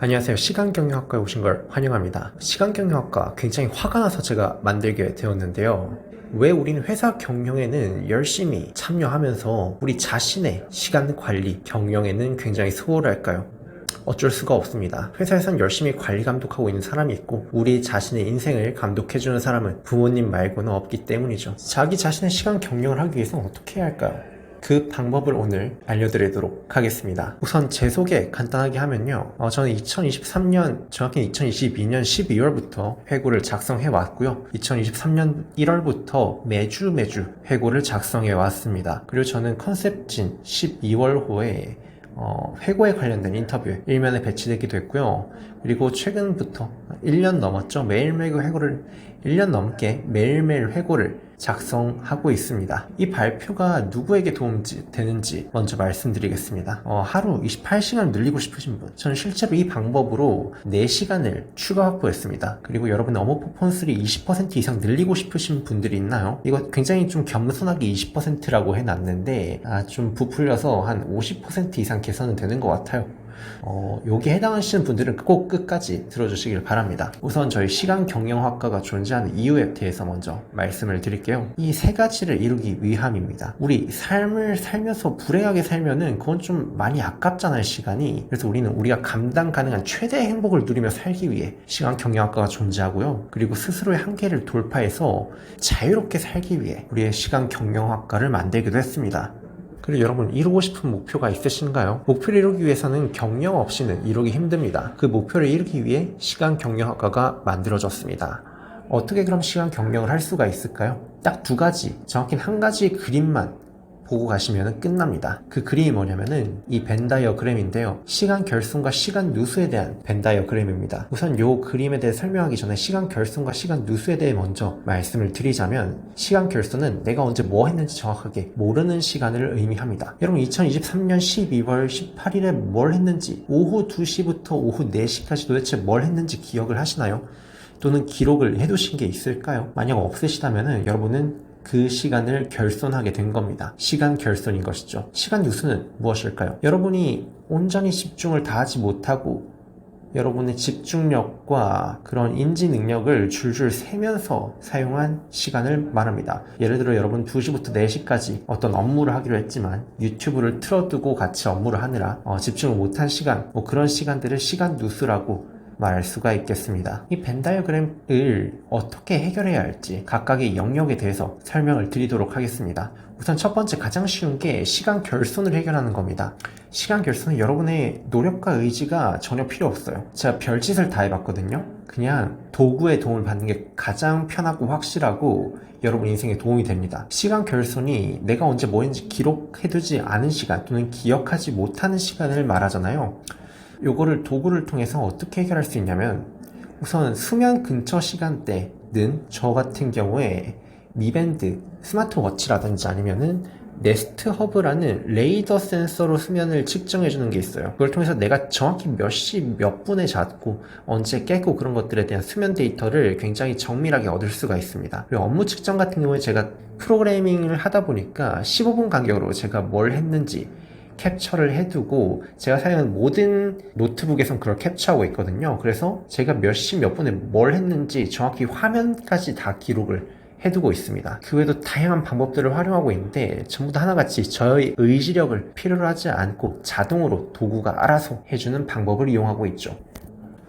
안녕하세요. 시간경영학과에 오신 걸 환영합니다. 시간경영학과 굉장히 화가 나서 제가 만들게 되었는데요. 왜 우리는 회사 경영에는 열심히 참여하면서 우리 자신의 시간 관리, 경영에는 굉장히 소홀할까요? 어쩔 수가 없습니다. 회사에선 열심히 관리 감독하고 있는 사람이 있고 우리 자신의 인생을 감독해주는 사람은 부모님 말고는 없기 때문이죠. 자기 자신의 시간 경영을 하기 위해서는 어떻게 해야 할까요? 그 방법을 오늘 알려드리도록 하겠습니다. 우선 제 소개 간단하게 하면요. 저는 2023년, 정확히 2022년 12월부터 회고를 작성해 왔고요. 2023년 1월부터 매주 회고를 작성해 왔습니다. 그리고 저는 컨셉진 12월호에 회고에 관련된 인터뷰 일면에 배치되기도 했고요. 그리고 최근부터 1년 넘었죠. 매일매일 회고를 1년 넘게 매일매일 회고를 작성하고 있습니다. 이 발표가 누구에게 도움이 되는지 먼저 말씀드리겠습니다. 하루 28시간 늘리고 싶으신 분, 저는 실제로 이 방법으로 4시간을 추가 확보했습니다. 그리고 여러분 업무 퍼포먼스를 20% 이상 늘리고 싶으신 분들이 있나요? 이거 굉장히 좀 겸손하게 20%라고 해놨는데 좀 부풀려서 한 50% 이상 개선은 되는 것 같아요. 여기에 해당하시는 분들은 꼭 끝까지 들어주시길 바랍니다. 우선 저희 시간경영학과가 존재하는 이유에 대해서 먼저 말씀을 드릴게요. 이 세 가지를 이루기 위함입니다. 우리 삶을 살면서 불행하게 살면은 그건 좀 많이 아깝잖아요, 시간이. 그래서 우리는 우리가 감당 가능한 최대의 행복을 누리며 살기 위해 시간경영학과가 존재하고요. 그리고 스스로의 한계를 돌파해서 자유롭게 살기 위해 우리의 시간경영학과를 만들기도 했습니다. 그리고 여러분 이루고 싶은 목표가 있으신가요? 목표를 이루기 위해서는 경영 없이는 이루기 힘듭니다. 그 목표를 이루기 위해 시간경영학과가 만들어졌습니다. 어떻게 그럼 시간경영을 할 수가 있을까요? 딱 2가지, 정확히는 1가지 그림만 보고 가시면 끝납니다. 그 그림이 뭐냐면은 이 벤 다이어그램인데요. 시간 결손과 시간 누수에 대한 벤 다이어그램입니다. 우선 이 그림에 대해 설명하기 전에 시간 결손과 시간 누수에 대해 먼저 말씀을 드리자면, 시간 결손은 내가 언제 뭐 했는지 정확하게 모르는 시간을 의미합니다. 여러분 2023년 12월 18일에 뭘 했는지, 오후 2시부터 오후 4시까지 도대체 뭘 했는지 기억을 하시나요? 또는 기록을 해두신 게 있을까요? 만약 없으시다면은 여러분은 그 시간을 결손하게 된 겁니다. 시간 결손인 것이죠. 시간 누수는 무엇일까요? 여러분이 온전히 집중을 다하지 못하고 여러분의 집중력과 그런 인지 능력을 줄줄 세면서 사용한 시간을 말합니다. 예를 들어 여러분 2시부터 4시까지 어떤 업무를 하기로 했지만 유튜브를 틀어두고 같이 업무를 하느라 집중을 못한 시간, 그런 시간들을 시간 누수라고 말할 수가 있겠습니다. 이 벤 다이어그램을 어떻게 해결해야 할지 각각의 영역에 대해서 설명을 드리도록 하겠습니다. 우선 첫 번째, 가장 쉬운 게 시간 결손을 해결하는 겁니다. 시간 결손은 여러분의 노력과 의지가 전혀 필요 없어요. 제가 별짓을 다 해봤거든요. 그냥 도구의 도움을 받는 게 가장 편하고 확실하고 여러분 인생에 도움이 됩니다. 시간 결손이 내가 언제 뭐 했는지 기록해두지 않은 시간 또는 기억하지 못하는 시간을 말하잖아요. 요거를 도구를 통해서 어떻게 해결할 수 있냐면, 우선 수면 근처 시간대는 저 같은 경우에 미밴드, 스마트워치라든지 아니면은 네스트 허브라는 레이더 센서로 수면을 측정해주는 게 있어요. 그걸 통해서 내가 정확히 몇 시 몇 분에 잤고 언제 깼고 그런 것들에 대한 수면 데이터를 굉장히 정밀하게 얻을 수가 있습니다. 그리고 업무 측정 같은 경우에 제가 프로그래밍을 하다 보니까 15분 간격으로 제가 뭘 했는지 캡처를 해두고 제가 사용하는 모든 노트북에선 그걸 캡처하고 있거든요. 그래서 제가 몇 시 몇 분에 뭘 했는지 정확히 화면까지 다 기록을 해두고 있습니다. 그 외에도 다양한 방법들을 활용하고 있는데 전부 다 하나같이 저의 의지력을 필요로 하지 않고 자동으로 도구가 알아서 해주는 방법을 이용하고 있죠.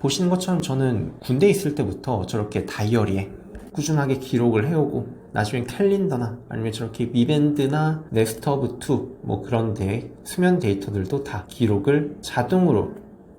보시는 것처럼 저는 군대에 있을 때부터 저렇게 다이어리에 꾸준하게 기록을 해오고 나중에 캘린더나 아니면 저렇게 미밴드나 넥스트허브2 그런 수면 데이터들도 다 기록을 자동으로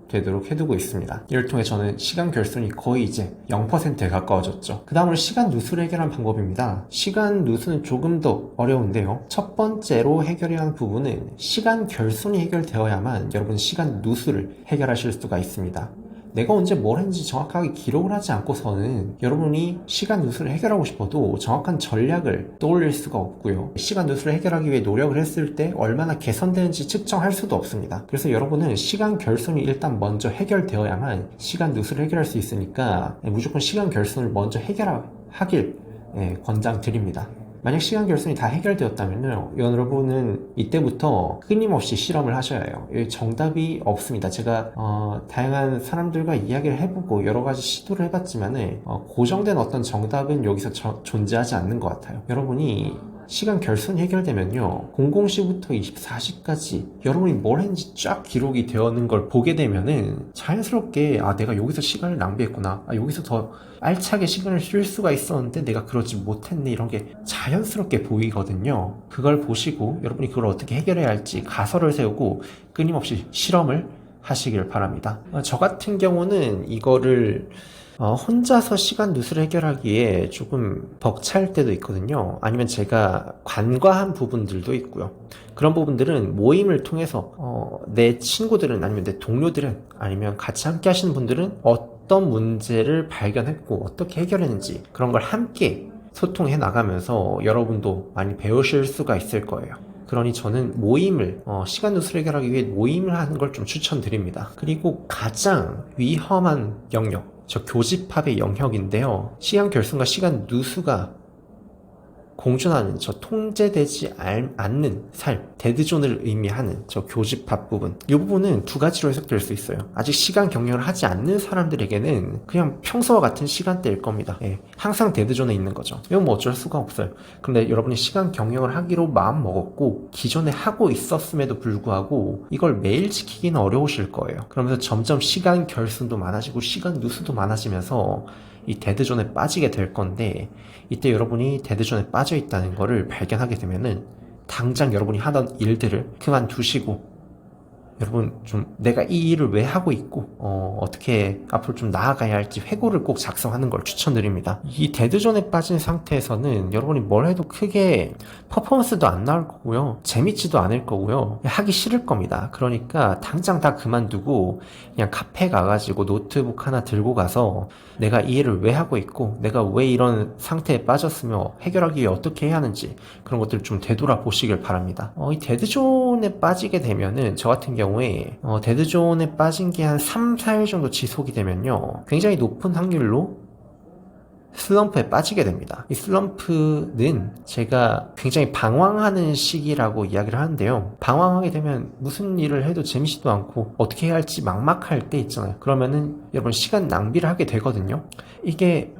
되도록 해두고 있습니다. 이를 통해 저는 시간 결손이 거의 이제 0%에 가까워졌죠. 그 다음으로 시간 누수를 해결하는 방법입니다. 시간 누수는 조금 더 어려운데요. 첫 번째로 해결해야 하는 부분은 시간 결손이 해결되어야만 여러분 시간 누수를 해결하실 수가 있습니다. 내가 언제 뭘 했는지 정확하게 기록을 하지 않고서는 여러분이 시간 누수를 해결하고 싶어도 정확한 전략을 떠올릴 수가 없고요. 시간 누수를 해결하기 위해 노력을 했을 때 얼마나 개선되는지 측정할 수도 없습니다. 그래서 여러분은 시간 결손이 일단 먼저 해결되어야만 시간 누수를 해결할 수 있으니까 무조건 시간 결손을 먼저 해결하길 권장드립니다. 만약 시간 결손이 다 해결되었다면요, 여러분은 이때부터 끊임없이 실험을 하셔야 해요. 정답이 없습니다. 제가 다양한 사람들과 이야기를 해보고 여러 가지 시도를 해봤지만은 고정된 어떤 정답은 여기서 존재하지 않는 것 같아요. 여러분이 시간 결손이 해결되면요, 00시부터 24시까지 여러분이 뭘 했는지 쫙 기록이 되어 있는 걸 보게 되면은 자연스럽게 내가 여기서 시간을 낭비했구나, 여기서 더 알차게 시간을 쓸 수가 있었는데 내가 그러지 못했네, 이런 게 자연스럽게 보이거든요. 그걸 보시고 여러분이 그걸 어떻게 해결해야 할지 가설을 세우고 끊임없이 실험을 하시길 바랍니다. 저 같은 경우는 이거를 혼자서 시간 누수를 해결하기에 조금 벅찰 때도 있거든요. 아니면 제가 간과한 부분들도 있고요. 그런 부분들은 모임을 통해서 내 친구들은, 아니면 내 동료들은, 아니면 같이 함께 하시는 분들은 어떤 문제를 발견했고 어떻게 해결했는지, 그런 걸 함께 소통해 나가면서 여러분도 많이 배우실 수가 있을 거예요. 그러니 저는 모임을, 시간 누수를 해결하기 위해 모임을 하는 걸 좀 추천드립니다. 그리고 가장 위험한 영역, 저 교집합의 영역인데요, 시간 결손과 시간 누수가 공존하는, 저 통제되지 않는 삶, 데드존을 의미하는 저 교집합 부분, 이 부분은 두 가지로 해석될 수 있어요. 아직 시간 경영을 하지 않는 사람들에게는 그냥 평소와 같은 시간대일 겁니다. 항상 데드존에 있는 거죠. 이건 뭐 어쩔 수가 없어요. 근데 여러분이 시간 경영을 하기로 마음 먹었고 기존에 하고 있었음에도 불구하고 이걸 매일 지키기는 어려우실 거예요. 그러면서 점점 시간 결손도 많아지고 시간 누수도 많아지면서 이 데드존에 빠지게 될 건데, 이때 여러분이 데드존에 빠져 있다는 거를 발견하게 되면은 당장 여러분이 하던 일들을 그만두시고, 여러분 좀 내가 이 일을 왜 하고 있고 어떻게 앞으로 좀 나아가야 할지 회고를 꼭 작성하는 걸 추천드립니다. 이 데드존에 빠진 상태에서는 여러분이 뭘 해도 크게 퍼포먼스도 안 나올 거고요, 재밌지도 않을 거고요, 하기 싫을 겁니다. 그러니까 당장 다 그만두고 그냥 카페 가가지고 노트북 하나 들고 가서 내가 이 일을 왜 하고 있고 내가 왜 이런 상태에 빠졌으며 해결하기 위해 어떻게 해야 하는지, 그런 것들을 좀 되돌아보시길 바랍니다. 이 데드존에 빠지게 되면은, 저 같은 경우에 데드존에 빠진 게 한 3, 4일 정도 지속이 되면요, 굉장히 높은 확률로 슬럼프에 빠지게 됩니다. 이 슬럼프는 제가 굉장히 방황하는 시기라고 이야기를 하는데요, 방황하게 되면 무슨 일을 해도 재밌지도 않고 어떻게 해야 할지 막막할 때 있잖아요. 그러면은 여러분 시간 낭비를 하게 되거든요. 이게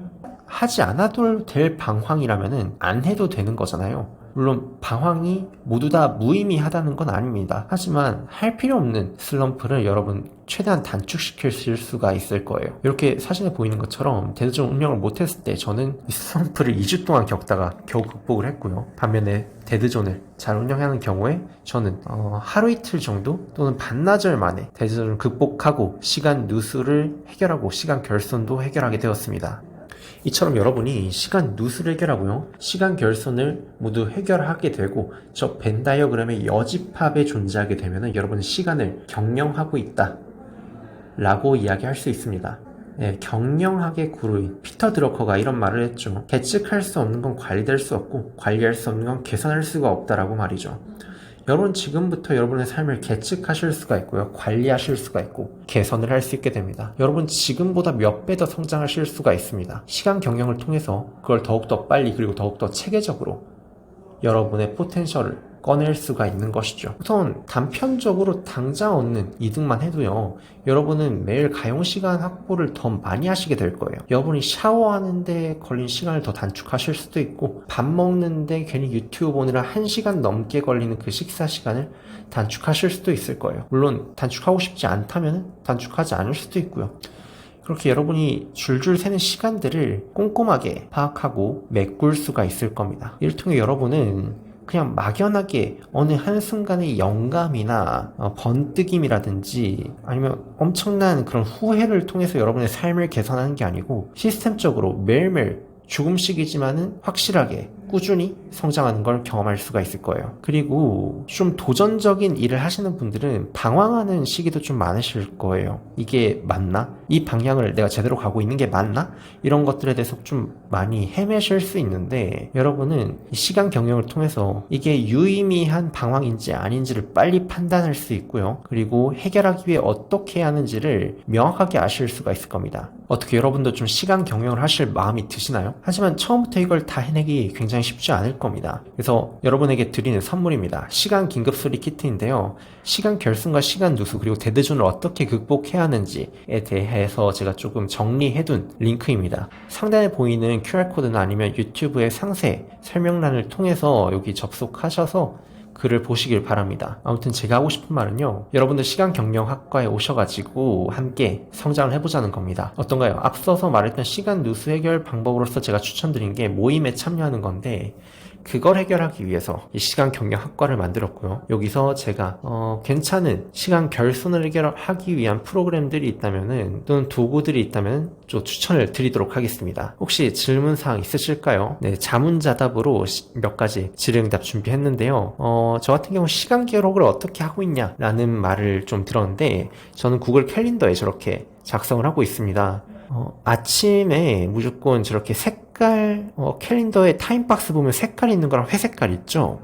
하지 않아도 될 방황이라면은 안 해도 되는 거잖아요. 물론 방황이 모두 다 무의미하다는 건 아닙니다. 하지만 할 필요 없는 슬럼프를 여러분 최대한 단축시킬 수가 있을 거예요. 이렇게 사진에 보이는 것처럼 데드존 운영을 못했을 때 저는 이 슬럼프를 2주 동안 겪다가 겨우 극복을 했고요. 반면에 데드존을 잘 운영하는 경우에 저는 하루 이틀 정도 또는 반나절 만에 데드존을 극복하고 시간 누수를 해결하고 시간 결손도 해결하게 되었습니다. 이처럼 여러분이 시간 누수를 해결하고요, 시간 결손을 모두 해결하게 되고 저 벤 다이어그램의 여집합에 존재하게 되면 여러분은 시간을 경영하고 있다 라고 이야기할 수 있습니다. 경영학의 구루인 피터 드러커가 이런 말을 했죠. 계측할 수 없는 건 관리될 수 없고 관리할 수 없는 건 개선할 수가 없다라고 말이죠. 여러분 지금부터 여러분의 삶을 계측하실 수가 있고요, 관리하실 수가 있고 개선을 할 수 있게 됩니다. 여러분 지금보다 몇 배 더 성장하실 수가 있습니다. 시간 경영을 통해서 그걸 더욱더 빨리, 그리고 더욱더 체계적으로 여러분의 포텐셜을 꺼낼 수가 있는 것이죠. 우선 단편적으로 당장 얻는 이득만 해도요, 여러분은 매일 가용시간 확보를 더 많이 하시게 될 거예요. 여러분이 샤워하는데 걸린 시간을 더 단축하실 수도 있고, 밥 먹는데 괜히 유튜브 보느라 1시간 넘게 걸리는 그 식사 시간을 단축하실 수도 있을 거예요. 물론 단축하고 싶지 않다면 단축하지 않을 수도 있고요. 그렇게 여러분이 줄줄 새는 시간들을 꼼꼼하게 파악하고 메꿀 수가 있을 겁니다. 이를 통해 여러분은 그냥 막연하게 어느 한순간의 영감이나 번뜩임이라든지 아니면 엄청난 그런 후회를 통해서 여러분의 삶을 개선하는 게 아니고, 시스템적으로 매일매일 조금씩이지만은 확실하게 꾸준히 성장하는 걸 경험할 수가 있을 거예요. 그리고 좀 도전적인 일을 하시는 분들은 방황하는 시기도 좀 많으실 거예요. 이게 맞나? 이 방향을 내가 제대로 가고 있는 게 맞나? 이런 것들에 대해서 좀 많이 헤매실 수 있는데, 여러분은 시간 경영을 통해서 이게 유의미한 방황인지 아닌지를 빨리 판단할 수 있고요. 그리고 해결하기 위해 어떻게 해야 하는지를 명확하게 아실 수가 있을 겁니다. 어떻게 여러분도 좀 시간 경영을 하실 마음이 드시나요? 있습니다. 하지만 처음부터 이걸 다 해내기 굉장히 쉽지 않을 겁니다. 그래서 여러분에게 드리는 선물입니다. 시간 긴급수리 키트인데요. 시간 결승과 시간 누수 그리고 데드존을 어떻게 극복해야 하는지에 대해서 제가 조금 정리해둔 링크입니다. 상단에 보이는 QR코드나 아니면 유튜브의 상세 설명란을 통해서 여기 접속하셔서 글을 보시길 바랍니다. 아무튼 제가 하고 싶은 말은요, 여러분들 시간경영학과에 오셔가지고 함께 성장을 해보자는 겁니다. 어떤가요? 앞서서 말했던 시간 누수 해결 방법으로서 제가 추천드린 게 모임에 참여하는 건데, 그걸 해결하기 위해서 이 시간경영학과를 만들었고요. 여기서 제가 괜찮은 시간 결손을 해결하기 위한 프로그램들이 있다면은, 또는 도구들이 있다면 좀 추천을 드리도록 하겠습니다. 혹시 질문사항 있으실까요? 네, 자문자답으로 몇 가지 질의응답 준비했는데요. 저 같은 경우 시간 기록을 어떻게 하고 있냐라는 말을 좀 들었는데, 저는 구글 캘린더에 저렇게 작성을 하고 있습니다. 아침에 무조건 저렇게 색깔, 캘린더에 타임박스 보면 색깔 있는 거랑 회색깔 있죠?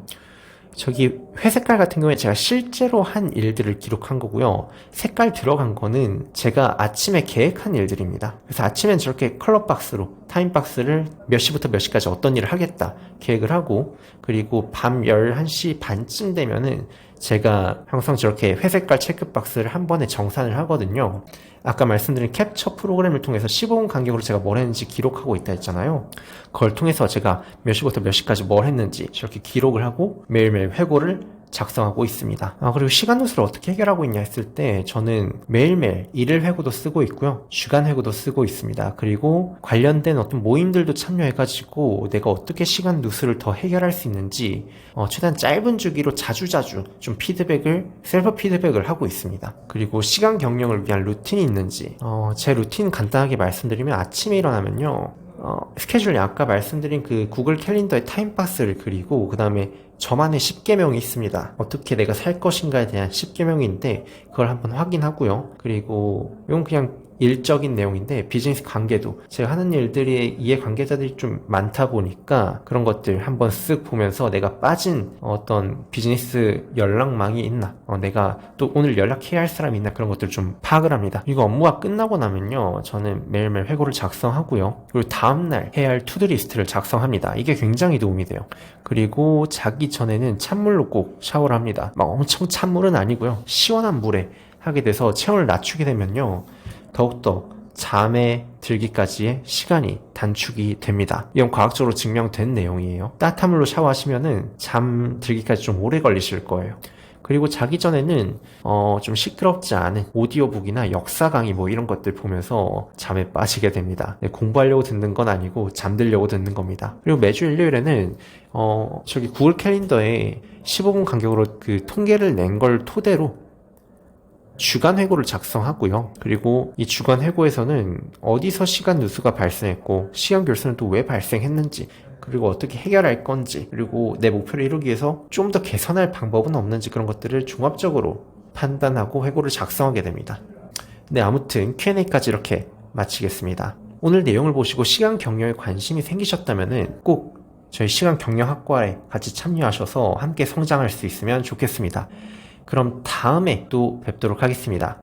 저기 회색깔 같은 경우에 제가 실제로 한 일들을 기록한 거고요. 색깔 들어간 거는 제가 아침에 계획한 일들입니다. 그래서 아침엔 저렇게 컬러박스로 타임박스를 몇 시부터 몇 시까지 어떤 일을 하겠다 계획을 하고, 그리고 밤 11시 반쯤 되면은 제가 항상 저렇게 회색깔 체크박스를 한 번에 정산을 하거든요. 아까 말씀드린 캡처 프로그램을 통해서 15분 간격으로 제가 뭘 했는지 기록하고 있다 했잖아요. 그걸 통해서 제가 몇 시부터 몇 시까지 뭘 했는지 저렇게 기록을 하고 매일매일 회고를 작성하고 있습니다. 그리고 시간 누수를 어떻게 해결하고 있냐 했을 때, 저는 매일매일 일일 회고도 쓰고 있고요. 주간 회고도 쓰고 있습니다. 그리고 관련된 어떤 모임들도 참여해가지고 내가 어떻게 시간 누수를 더 해결할 수 있는지 최대한 짧은 주기로 자주자주 좀 셀프 피드백을 하고 있습니다. 그리고 시간 경영을 위한 루틴이 있는지, 제 루틴 간단하게 말씀드리면, 아침에 일어나면요, 스케줄에 아까 말씀드린 그 구글 캘린더의 타임박스를 그리고, 그 다음에 저만의 10계명이 있습니다. 어떻게 내가 살 것인가에 대한 10계명인데 그걸 한번 확인하고요. 그리고 이건 그냥 일적인 내용인데, 비즈니스 관계도 제가 하는 일들이 이해관계자들이 좀 많다 보니까 그런 것들 한번 쓱 보면서 내가 빠진 어떤 비즈니스 연락망이 있나, 내가 또 오늘 연락해야 할 사람이 있나, 그런 것들을 좀 파악을 합니다. 이거 업무가 끝나고 나면요, 저는 매일매일 회고를 작성하고요. 그리고 다음날 해야 할 투두리스트를 작성합니다. 이게 굉장히 도움이 돼요. 그리고 자기 전에는 찬물로 꼭 샤워를 합니다. 막 엄청 찬물은 아니고요, 시원한 물에 하게 돼서 체온을 낮추게 되면요, 더욱더 잠에 들기까지의 시간이 단축이 됩니다. 이건 과학적으로 증명된 내용이에요. 따뜻한 물로 샤워하시면은 잠 들기까지 좀 오래 걸리실 거예요. 그리고 자기 전에는 좀 시끄럽지 않은 오디오북이나 역사 강의 뭐 이런 것들 보면서 잠에 빠지게 됩니다. 네, 공부하려고 듣는 건 아니고 잠들려고 듣는 겁니다. 그리고 매주 일요일에는 저기 구글 캘린더에 15분 간격으로 그 통계를 낸 걸 토대로 주간 회고를 작성하고요. 그리고 이 주간 회고에서는 어디서 시간 누수가 발생했고, 시간 결손은 또 왜 발생했는지, 그리고 어떻게 해결할 건지, 그리고 내 목표를 이루기 위해서 좀 더 개선할 방법은 없는지, 그런 것들을 종합적으로 판단하고 회고를 작성하게 됩니다. 네, 아무튼 Q&A까지 이렇게 마치겠습니다. 오늘 내용을 보시고 시간 경영에 관심이 생기셨다면은 꼭 저희 시간 경영학과에 같이 참여하셔서 함께 성장할 수 있으면 좋겠습니다. 그럼 다음에 또 뵙도록 하겠습니다.